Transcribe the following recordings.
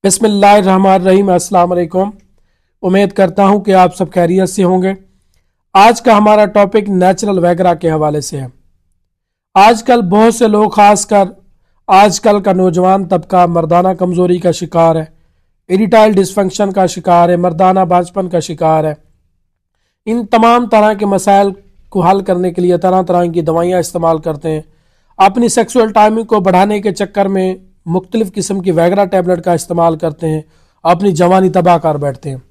बिस्मिल्लाहिर्रहमानिर्रहीम। अस्सलाम वालेकुम। उम्मीद करता हूं कि आप सब खैरियत से होंगे। आज का हमारा टॉपिक नेचुरल वैगरा के हवाले से है। आजकल बहुत से लोग, खासकर आजकल का नौजवान तबका मर्दाना कमज़ोरी का शिकार है, इरिटाइल डिसफंक्शन का शिकार है, मर्दाना बांझपन का शिकार है। इन तमाम तरह के मसाइल को हल करने के लिए तरह तरह की दवाइयाँ इस्तेमाल करते हैं। अपनी सेक्सुअल टाइमिंग को बढ़ाने के चक्कर में मुख्तलिफ किस्म की वैगरा टैबलेट का इस्तेमाल करते हैं, अपनी जवानी तबाह कर बैठते हैं।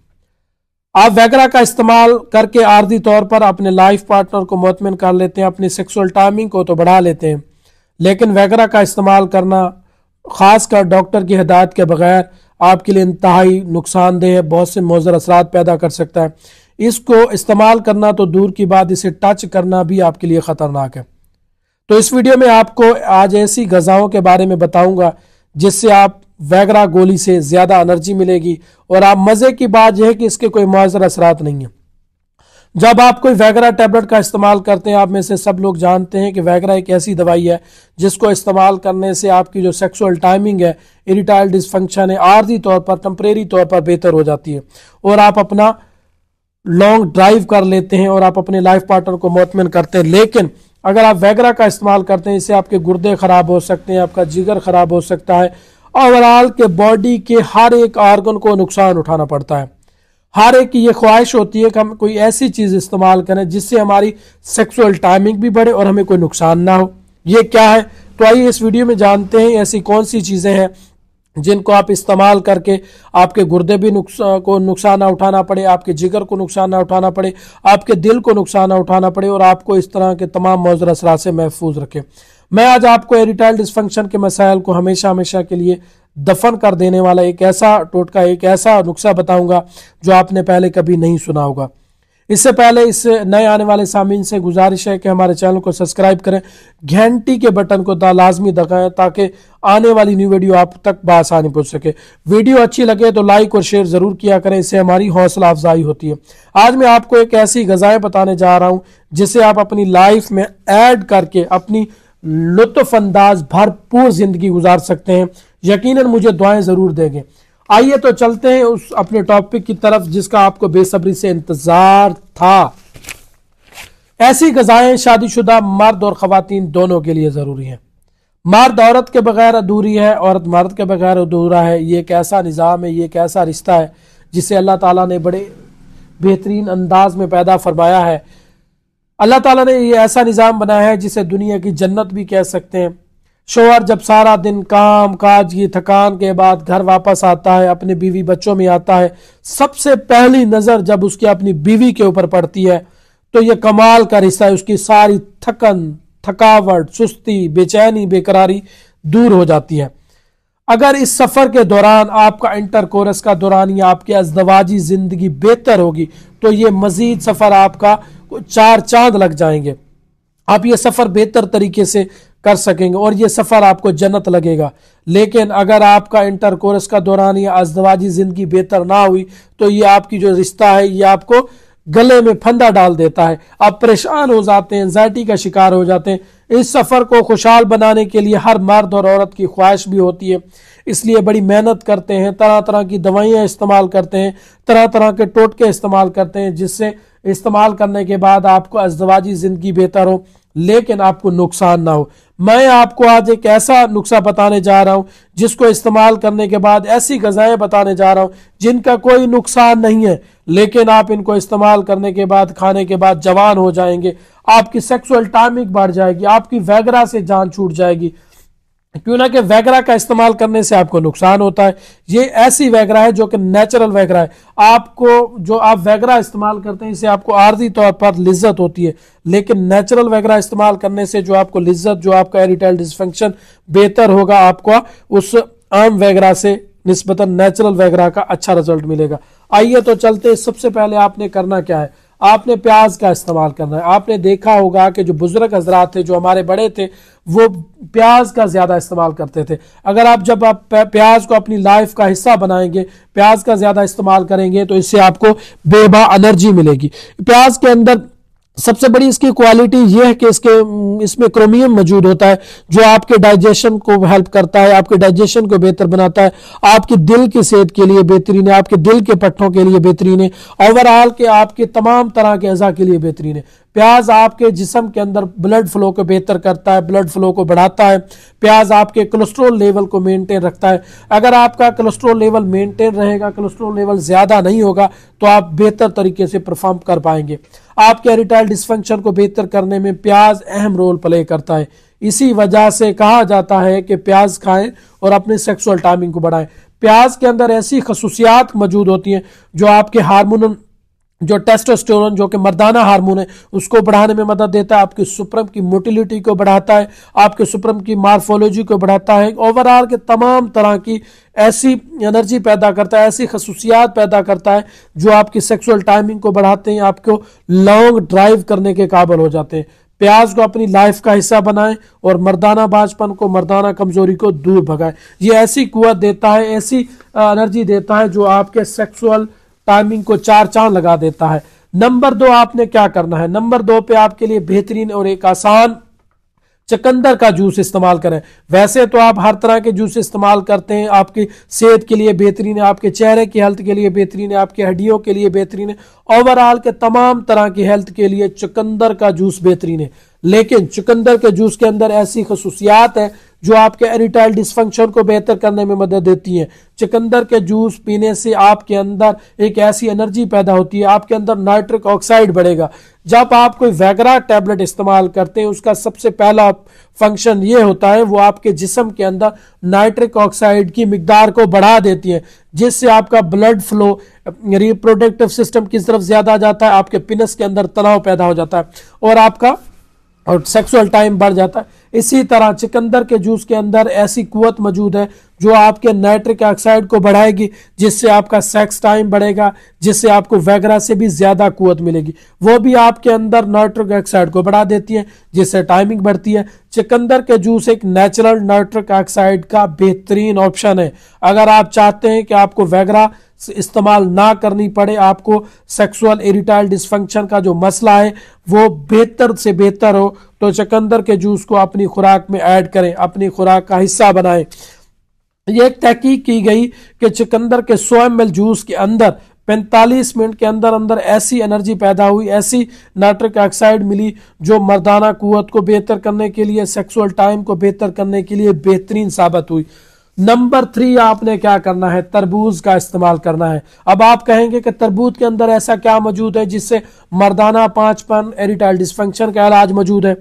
आप वैगरा का इस्तेमाल करके आर्जी तौर पर अपने लाइफ पार्टनर को मुतमिन कर लेते हैं, अपनी सेक्सुअल टाइमिंग को तो बढ़ा लेते हैं, लेकिन वैगरा का इस्तेमाल करना खासकर डॉक्टर की हिदायत के बगैर आपके लिए इंतहाई नुकसानदेह है, बहुत से मुज़र असरात पैदा कर सकता है। इसको इस्तेमाल करना तो दूर की बात, इसे टच करना भी आपके लिए ख़तरनाक है। तो इस वीडियो में आपको आज ऐसी ग़िज़ाओं के बारे में बताऊंगा जिससे आप वैगरा गोली से ज़्यादा एनर्जी मिलेगी, और आप मज़े की बात यह है कि इसके कोई मुअज़्ज़र असरात नहीं है। जब आप कोई वैगरा टैबलेट का इस्तेमाल करते हैं, आप में से सब लोग जानते हैं कि वैगरा एक ऐसी दवाई है जिसको इस्तेमाल करने से आपकी जो सेक्सुअल टाइमिंग है, इरिटाइल डिसफंक्शन है, आर्जी तौर पर, टेम्परेरी तौर पर बेहतर हो जाती है, और आप अपना लॉन्ग ड्राइव कर लेते हैं और आप अपने लाइफ पार्टनर को मुतमिन करते हैं। लेकिन अगर आप वैगरा का इस्तेमाल करते हैं, इससे आपके गुर्दे खराब हो सकते हैं, आपका जिगर खराब हो सकता है, ओवरऑल के बॉडी के हर एक ऑर्गन को नुकसान उठाना पड़ता है। हर एक की ये ख्वाहिश होती है कि हम कोई ऐसी चीज इस्तेमाल करें जिससे हमारी सेक्सुअल टाइमिंग भी बढ़े और हमें कोई नुकसान ना हो। ये क्या है, तो आइए इस वीडियो में जानते हैं ऐसी कौन सी चीजें हैं जिनको आप इस्तेमाल करके आपके गुर्दे भी नुकसान ना उठाना पड़े, आपके जिगर को नुकसान ना उठाना पड़े, आपके दिल को नुकसान ना उठाना पड़े, और आपको इस तरह के तमाम मुज़र असरात से महफूज रखें। मैं आज आपको इरिटाइल डिसफंक्शन के मसाइल को हमेशा हमेशा के लिए दफन कर देने वाला एक ऐसा टोटका, एक ऐसा नुस्खा बताऊंगा जो आपने पहले कभी नहीं सुना होगा। इससे पहले इस नए आने वाले सामीन से गुजारिश है कि हमारे चैनल को सब्सक्राइब करें, घंटी के बटन को लाजमी दबाएं ताकि आने वाली न्यू वीडियो आप तक बआसानी पहुंच सके। वीडियो अच्छी लगे तो लाइक और शेयर जरूर किया करें, इससे हमारी हौसला अफजाई होती है। आज मैं आपको एक ऐसी ग़िज़ाएं बताने जा रहा हूं जिसे आप अपनी लाइफ में ऐड करके अपनी लुत्फ अंदाज भरपूर जिंदगी गुजार सकते हैं। यकीनन मुझे दुआएं जरूर देंगे। आइए तो चलते हैं उस अपने टॉपिक की तरफ जिसका आपको बेसब्री से इंतजार था। ऐसी ग़िज़ाएं शादीशुदा मर्द और ख़वातीन दोनों के लिए जरूरी हैं। मर्द औरत के बगैर अधूरी है, औरत मर्द के बगैर अधूरा है। ये एक ऐसा निज़ाम है, ये एक ऐसा रिश्ता है जिसे अल्लाह ताला ने बड़े बेहतरीन अंदाज में पैदा फरमाया है। अल्लाह ताला ने ये ऐसा निज़ाम बनाया है जिसे दुनिया की जन्नत भी कह सकते हैं। शौहर जब सारा दिन काम काज की थकान के बाद घर वापस आता है, अपने बीवी बच्चों में आता है, सबसे पहली नजर जब उसकी अपनी बीवी के ऊपर पड़ती है तो ये कमाल का रिश्ता है। उसकी सारी थकन, थकावट, सुस्ती, बेचैनी, बेकरारी दूर हो जाती है। अगर इस सफर के दौरान आपका इंटरकोरस का दौरान या आपकी अज़दवाजी जिंदगी बेहतर होगी तो ये मजीद सफर आपका 4 चांद लग जाएंगे। आप ये सफर बेहतर तरीके से कर सकेंगे और ये सफर आपको जन्नत लगेगा। लेकिन अगर आपका इंटरकोरस का दौरान या अज़दवाजी जिंदगी बेहतर ना हुई तो ये आपकी जो रिश्ता है ये आपको गले में फंदा डाल देता है। आप परेशान हो जाते हैं, एंजाइटी का शिकार हो जाते हैं। इस सफर को खुशहाल बनाने के लिए हर मर्द और औरत की ख्वाहिश भी होती है, इसलिए बड़ी मेहनत करते हैं, तरह तरह की दवाइयाँ इस्तेमाल करते हैं, तरह तरह के टोटके इस्तेमाल करते हैं जिससे इस्तेमाल करने के बाद आपको अज़दवाजी जिंदगी बेहतर हो लेकिन आपको नुकसान ना हो। मैं आपको आज एक ऐसा नुस्खा बताने जा रहा हूं जिसको इस्तेमाल करने के बाद ऐसी ग़िज़ाएं बताने जा रहा हूं जिनका कोई नुकसान नहीं है, लेकिन आप इनको इस्तेमाल करने के बाद, खाने के बाद जवान हो जाएंगे, आपकी सेक्सुअल टाइमिंग बढ़ जाएगी, आपकी वैगरा से जान छूट जाएगी। क्यों ना कि वैगरा का इस्तेमाल करने से आपको नुकसान होता है। ये ऐसी वैगरा है जो कि नेचुरल वैगरा है। आपको जो आप वैगरा इस्तेमाल करते हैं इससे आपको आर्जी तौर पर लिज्जत होती है, लेकिन नेचुरल वैगरा इस्तेमाल करने से जो आपको लिज्जत, जो आपका इरिटाइल डिसफंक्शन बेहतर होगा, आपको उस आम वैगरा से निस्बतन नेचुरल वैगरा का अच्छा रिजल्ट मिलेगा। आइए तो चलते। सबसे पहले आपने करना क्या है, आपने प्याज का इस्तेमाल करना है। आपने देखा होगा कि जो बुजुर्ग हजरात थे, जो हमारे बड़े थे, वो प्याज का ज्यादा इस्तेमाल करते थे। अगर आप जब आप प्याज को अपनी लाइफ का हिस्सा बनाएंगे, प्याज का ज्यादा इस्तेमाल करेंगे तो इससे आपको बेबा एनर्जी मिलेगी। प्याज के अंदर सबसे बड़ी इसकी क्वालिटी यह है कि इसमें क्रोमियम मौजूद होता है जो आपके डाइजेशन को हेल्प करता है, आपके डाइजेशन को बेहतर बनाता है, आपके दिल की सेहत के लिए बेहतरीन है, आपके दिल के पट्टों के लिए बेहतरीन है, ओवरऑल के आपके तमाम तरह के अज़ा के लिए बेहतरीन है। प्याज आपके जिस्म के अंदर ब्लड फ्लो को बेहतर करता है, ब्लड फ्लो को बढ़ाता है। प्याज आपके कोलेस्ट्रॉल लेवल को मेंटेन रखता है। अगर आपका कोलेस्ट्रॉल लेवल मेंटेन रहेगा, कोलेस्ट्रॉल लेवल ज्यादा नहीं होगा, तो आप बेहतर तरीके से परफॉर्म कर पाएंगे। आपके इरेक्टाइल डिस्फंक्शन को बेहतर करने में प्याज अहम रोल प्ले करता है। इसी वजह से कहा जाता है कि प्याज खाएं और अपने सेक्सुअल टाइमिंग को बढ़ाएं। प्याज के अंदर ऐसी खसूसियात मौजूद होती हैं जो आपके हार्मोन, जो टेस्टोस्टेरोन जो कि मर्दाना हार्मोन है, उसको बढ़ाने में मदद देता है, आपके सुप्रम की मोटिलिटी को बढ़ाता है, आपके सुप्रम की मार्फोलॉजी को बढ़ाता है, ओवरऑल के तमाम तरह की ऐसी एनर्जी पैदा करता है, ऐसी खसूसियात पैदा करता है जो आपकी सेक्सुअल टाइमिंग को बढ़ाते हैं, आपको लॉन्ग ड्राइव करने के काबिल हो जाते हैं। प्याज को अपनी लाइफ का हिस्सा बनाएं और मर्दाना बाजपन को, मर्दाना कमजोरी को दूर भगाएं। ये ऐसी कुव्वत देता है, ऐसी एनर्जी देता है जो आपके सेक्सुअल टाइमिंग को चार चांद लगा देता है। नंबर 2 आपने क्या करना है? नंबर 2 पे आपके लिए बेहतरीन और एक आसान चकंदर का जूस इस्तेमाल करें। वैसे तो आप हर तरह के जूस इस्तेमाल करते हैं, आपकी सेहत के लिए बेहतरीन है, आपके चेहरे की हेल्थ के लिए बेहतरीन है, आपकी हड्डियों के लिए बेहतरीन है, ओवरऑल के तमाम तरह की हेल्थ के लिए चुकंदर का जूस बेहतरीन है। लेकिन चुकंदर के जूस के अंदर ऐसी खसूसियात है जो आपके इरेक्टाइल डिस्फंक्शन को बेहतर करने में मदद देती है। चुकंदर के जूस पीने से आपके अंदर एक ऐसी एनर्जी पैदा होती है, आपके अंदर नाइट्रिक ऑक्साइड बढ़ेगा। जब आप कोई वैगरा टैबलेट इस्तेमाल करते हैं, उसका सबसे पहला फंक्शन ये होता है, वो आपके जिस्म के अंदर नाइट्रिक ऑक्साइड की मिकदार को बढ़ा देती है, जिससे आपका ब्लड फ्लो रिप्रोडक्टिव सिस्टम की तरफ ज्यादा जाता है, आपके पिनस के अंदर तनाव पैदा हो जाता है और आपका सेक्सुअल टाइम बढ़ जाता है। इसी तरह चुकंदर के जूस के अंदर ऐसी कुव्वत मौजूद है जो आपके नाइट्रिक ऑक्साइड को बढ़ाएगी, जिससे आपका सेक्स टाइम बढ़ेगा, जिससे आपको वैगरा से भी ज्यादा कुव्वत मिलेगी। वो भी आपके अंदर नाइट्रिक ऑक्साइड को बढ़ा देती है, जिससे टाइमिंग बढ़ती है। चुकंदर के जूस एक नेचुरल नाइट्रिक ऑक्साइड का बेहतरीन ऑप्शन है। अगर आप चाहते हैं कि आपको वैगरा इस्तेमाल ना करनी पड़े, आपको सेक्सुअल इरेक्टाइल डिस्फंक्शन का जो मसला है वो बेहतर से बेहतर हो, तो चुकंदर के जूस को अपनी खुराक में ऐड करें, अपनी खुराक का हिस्सा बनाएं। ये एक तहकीक की गई कि चुकंदर के 100 ml जूस के अंदर 45 मिनट के अंदर अंदर ऐसी एनर्जी पैदा हुई, ऐसी नाइट्रिक ऑक्साइड मिली जो मर्दाना कुव्वत को बेहतर करने के लिए, सेक्सुअल टाइम को बेहतर करने के लिए बेहतरीन साबित हुई। नंबर 3 आपने क्या करना है? तरबूज का इस्तेमाल करना है। अब आप कहेंगे कि तरबूज के अंदर ऐसा क्या मौजूद है जिससे मर्दाना पांचपन, इरेक्टाइल डिस्फंक्शन का इलाज मौजूद है?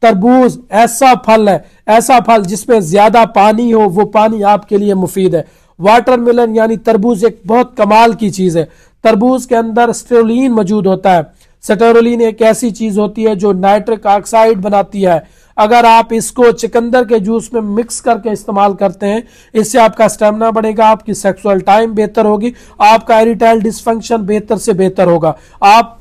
तरबूज ऐसा फल है, ऐसा फल जिसमें ज्यादा पानी हो, वो पानी आपके लिए मुफीद है। वाटरमेलन यानी तरबूज एक बहुत कमाल की चीज है। तरबूज के अंदर स्टेरोलिन मौजूद होता है। स्टेरोलिन एक ऐसी चीज होती है जो नाइट्रिक ऑक्साइड बनाती है। अगर आप इसको चुकंदर के जूस में मिक्स करके इस्तेमाल करते हैं, इससे आपका स्टेमिना बढ़ेगा, आपकी सेक्सुअल टाइम बेहतर होगी, आपका इरेक्टाइल डिस्फंक्शन बेहतर से बेहतर होगा, आप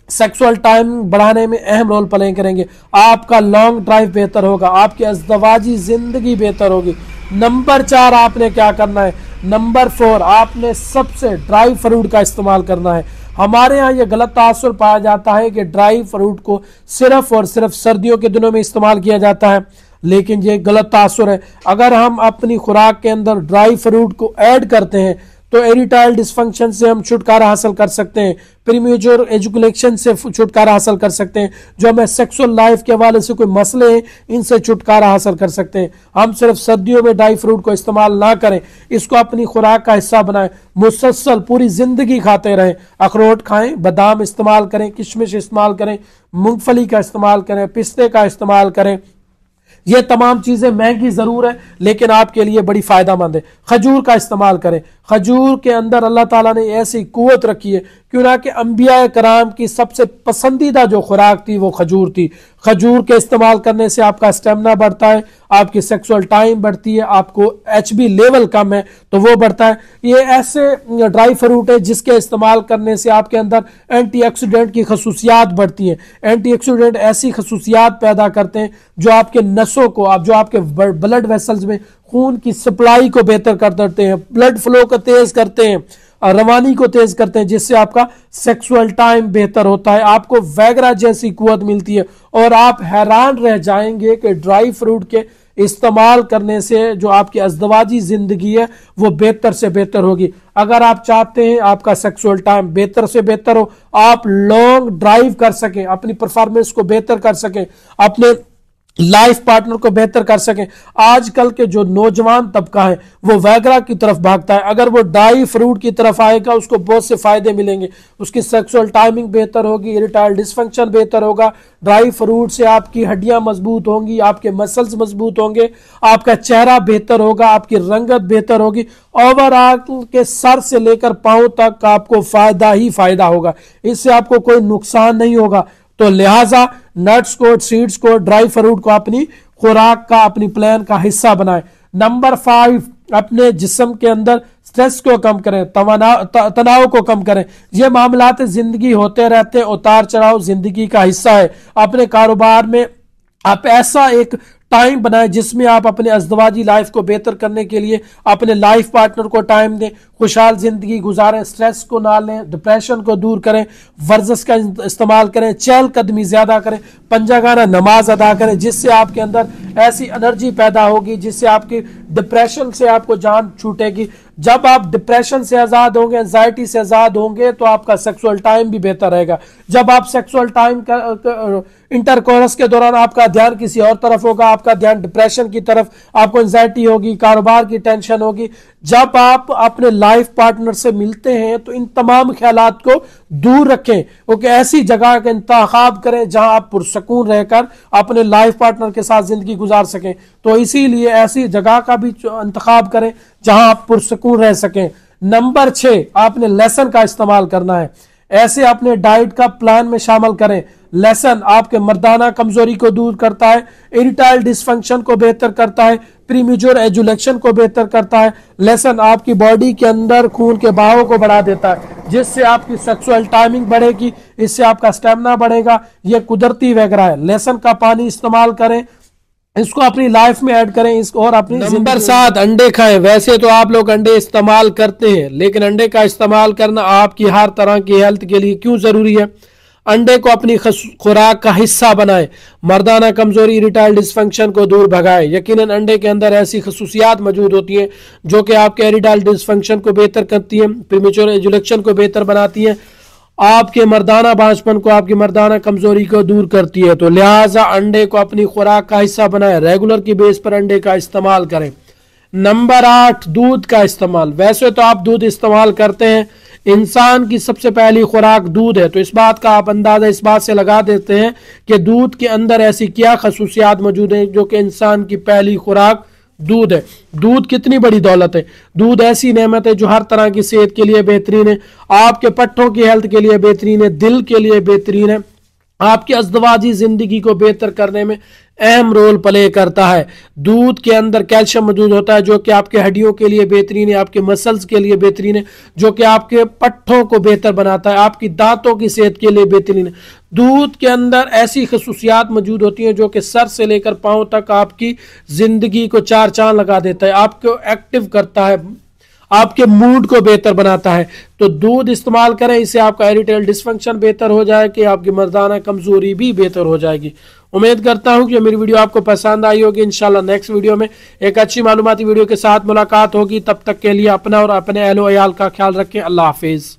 सेक्सुअल टाइम बढ़ाने में अहम रोल प्ले करेंगे, आपका लॉन्ग ड्राइव बेहतर होगा, आपकी अज़दवाजी जिंदगी बेहतर होगी। नंबर 4 आपने क्या करना है? नंबर 4 आपने सबसे ड्राई फ्रूट का इस्तेमाल करना है। हमारे यहाँ यह गलत तासुर पाया जाता है कि ड्राई फ्रूट को सिर्फ और सिर्फ सर्दियों के दिनों में इस्तेमाल किया जाता है, लेकिन यह गलत तासुर है। अगर हम अपनी खुराक के अंदर ड्राई फ्रूट को ऐड करते हैं तो इरेक्टाइल डिस्फंक्शन से हम छुटकारा हासिल कर सकते हैं, प्रीमेच्योर एजुकेशन से छुटकारा हासिल कर सकते हैं, जो हमें सेक्सुअल लाइफ के हवाले से कोई मसले हैं इनसे छुटकारा हासिल कर सकते हैं। हम सिर्फ सर्दियों में ड्राई फ्रूट को इस्तेमाल ना करें, इसको अपनी खुराक का हिस्सा बनाएं, मुसलसल पूरी जिंदगी खाते रहें। अखरोट खाएं, बादाम इस्तेमाल करें, किशमिश इस्तेमाल करें, मूंगफली का इस्तेमाल करें, पिस्ते का इस्तेमाल करें। ये तमाम चीजें महंगी जरूर है लेकिन आपके लिए बड़ी फायदेमंद है। खजूर का इस्तेमाल करें। खजूर के अंदर अल्लाह ताला ने ऐसी कुव्वत रखी है, क्यों ना कि अंबिया कराम की सबसे पसंदीदा जो खुराक थी वो खजूर थी। खजूर के इस्तेमाल करने से आपका स्टेमिना बढ़ता है, आपकी सेक्सुअल टाइम बढ़ती है, आपको एचबी लेवल कम है तो वो बढ़ता है। ये ऐसे ड्राई फ्रूट है जिसके इस्तेमाल करने से आपके अंदर एंटीऑक्सीडेंट की खसूसियात बढ़ती हैं। एंटीऑक्सीडेंट ऐसी खसूसियात पैदा करते हैं जो आपके नसों को, जो आपके ब्लड वेसल्स में खून की सप्लाई को बेहतर कर देते हैं, ब्लड फ्लो को तेज करते हैं, रवानी को तेज करते हैं, जिससे आपका सेक्सुअल टाइम बेहतर होता है, आपको वैगरा जैसी कुव्वत मिलती है और आप हैरान रह जाएंगे कि ड्राई फ्रूट के इस्तेमाल करने से जो आपकी अज़दवाजी जिंदगी है वो बेहतर से बेहतर होगी। अगर आप चाहते हैं आपका सेक्सुअल टाइम बेहतर से बेहतर हो, आप लॉन्ग ड्राइव कर सकें, अपनी परफॉर्मेंस को बेहतर कर सकें, अपने लाइफ पार्टनर को बेहतर कर सकें, आजकल के जो नौजवान तबका है वो वैगरा की तरफ भागता है। अगर वो ड्राई फ्रूट की तरफ आएगा उसको बहुत से फायदे मिलेंगे, उसकी सेक्सुअल टाइमिंग बेहतर होगी, इरेक्टाइल डिसफंक्शन बेहतर होगा, ड्राई फ्रूट से आपकी हड्डियां मजबूत होंगी, आपके मसल्स मजबूत होंगे, आपका चेहरा बेहतर होगा, आपकी रंगत बेहतर होगी, ओवरऑल के सर से लेकर पांव तक आपको फायदा ही फायदा होगा, इससे आपको कोई नुकसान नहीं होगा। तो लिहाजा नट्स को, सीड्स को, ड्राई फ्रूट को अपनी खुराक का, अपनी प्लान का हिस्सा बनाएं। नंबर 5, अपने जिस्म के अंदर स्ट्रेस को कम करें, तनाव को कम करें। ये मामलात जिंदगी होते रहते हैं, उतार चढ़ाव जिंदगी का हिस्सा है। अपने कारोबार में आप ऐसा एक टाइम बनाएं जिसमें आप अपने अज़दवाजी लाइफ को बेहतर करने के लिए अपने लाइफ पार्टनर को टाइम दें, खुशहाल जिंदगी गुजारें, स्ट्रेस को ना लें, डिप्रेशन को दूर करें, वर्जिश का इस्तेमाल करें, चहलकदमी ज्यादा करें, पंजागाना नमाज अदा करें, जिससे आपके अंदर ऐसी एनर्जी पैदा होगी जिससे आपकी डिप्रेशन से आपको जान छूटेगी। जब आप डिप्रेशन से आजाद होंगे, एंजाइटी से आजाद होंगे, तो आपका सेक्सुअल टाइम भी बेहतर रहेगा। जब आप सेक्सुअल टाइम इंटरकोरस के दौरान आपका ध्यान किसी और तरफ होगा, आपका ध्यान डिप्रेशन की तरफ, आपको एंजाइटी होगी, कारोबार की टेंशन होगी। जब आप अपने लाइफ पार्टनर से मिलते हैं तो इन तमाम ख्यालात को दूर रखें, क्योंकि ऐसी जगह का इंतखाब करें जहां आप पुरसकून रहकर अपने लाइफ पार्टनर के साथ जिंदगी गुजार सकें। तो इसीलिए ऐसी जगह का भी इंतखाब करें जहां आप पुरसकून रह सकें। नंबर 6, आपने लहसुन का इस्तेमाल करना है। ऐसे अपने डाइट का प्लान में शामिल करें। लहसुन आपके मर्दाना कमजोरी को दूर करता है, इरेक्टाइल डिसफंक्शन को बेहतर करता है, प्रीमेच्योर एजुलेशन को बेहतर करता है। लहसुन आपकी बॉडी के अंदर खून के बहाव को बढ़ा देता है, जिससे आपकी सेक्सुअल टाइमिंग बढ़ेगी, इससे आपका स्टेमिना बढ़ेगा। यह कुदरती वगैरह है। लहसुन का पानी इस्तेमाल करें, इसको अपनी लाइफ में ऐड करें, इसको और अपनी। नंबर 7, अंडे खाएं। वैसे तो आप लोग अंडे इस्तेमाल करते हैं, लेकिन अंडे का इस्तेमाल करना आपकी हर तरह की हेल्थ के लिए क्यों जरूरी है? अंडे को अपनी खुराक का हिस्सा बनाएं, मर्दाना कमजोरी, इरेक्टाइल डिसफंक्शन को दूर भगाएं। यकीनन अंडे के अंदर ऐसी खसूसियात मौजूद होती हैं जो कि आपके इरेक्टाइल डिसफंक्शन को बेहतर करती हैं, प्रीमेच्योर एजुलेशन को बेहतर बनाती हैं, आपके मर्दाना बांझपन को, आपकी मर्दाना कमजोरी को दूर करती है। तो लिहाजा अंडे को अपनी खुराक का हिस्सा बनाएं, रेगुलर की बेस पर अंडे का इस्तेमाल करें। नंबर 8, दूध का इस्तेमाल। वैसे तो आप दूध इस्तेमाल करते हैं, इंसान की सबसे पहली खुराक दूध है, तो इस बात का आप अंदाजा इस बात से लगा देते हैं कि दूध के अंदर ऐसी क्या खसूसियात मौजूद है जो कि इंसान की पहली खुराक दूध है। दूध कितनी बड़ी दौलत है। दूध ऐसी नेमत है जो हर तरह की सेहत के लिए बेहतरीन है, आपके पट्टों की हेल्थ के लिए बेहतरीन है, दिल के लिए बेहतरीन है, आपकी अज़दवाजी जिंदगी को बेहतर करने में अहम रोल प्ले करता है। दूध के अंदर कैल्शियम मौजूद होता है जो कि आपके हड्डियों के लिए बेहतरीन है, आपके मसल्स के लिए बेहतरीन है, जो कि आपके पट्टों को बेहतर बनाता है, आपकी दांतों की सेहत के लिए बेहतरीन है। दूध के अंदर ऐसी खसूसियात मौजूद होती हैं जो कि सर से लेकर पांव तक आपकी जिंदगी को चार चांद लगा देता है, आपको एक्टिव करता है, आपके मूड को बेहतर बनाता है। तो दूध इस्तेमाल करें, इससे आपका इरेक्टाइल डिसफंक्शन बेहतर हो जाएगी, आपकी मर्दाना कमजोरी भी बेहतर हो जाएगी। उम्मीद करता हूं कि मेरी वीडियो आपको पसंद आई होगी। इंशाल्लाह नेक्स्ट वीडियो में एक अच्छी मालूमाती वीडियो के साथ मुलाकात होगी। तब तक के लिए अपना और अपने अहलो अयाल का ख्याल रखें। अल्लाह हाफिज।